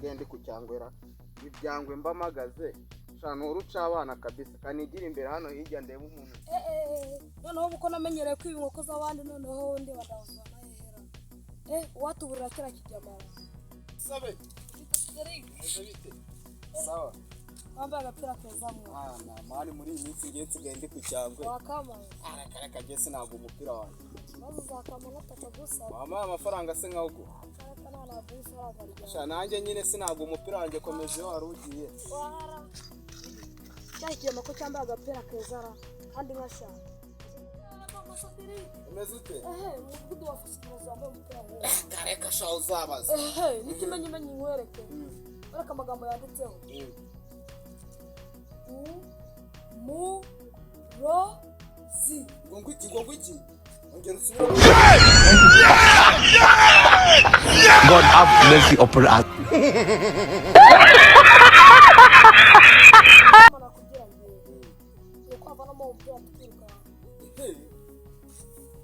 nsigaye ndi kucyangwera ibyangwe mbamagaze shana uruca abana kabisa kanigira imbere hano hirya ndeba umuntu noneho uko namenyereye ko inkoko z'abandi noneho undi badavana hera watuburira kira kijyamara sabe bite sawa wambaye agapira keza mwana mani muri iyi minsi ngiye nsigaye ndi kucyangwe wakama kare kagese ntabwo umupira wanjye maze uzakama nataka gusa wampaye amafaranga se nkaho uko nanjye nyine sinaga umupira wanjye komeze wari ugiye wahara cyakiyema ko cyambaye agapira kezara kandi nkashaka umeze ute mugudu wafise wambaye umupira kare kasha uzabaza nikimenye nkwereke baraka amagambo yanditseho mu ro zi ngo iki God have mercy upon us.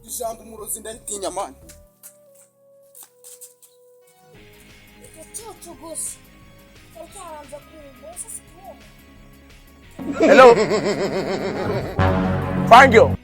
Ijambo umurozi ndatinya mani. Hello. Thank you.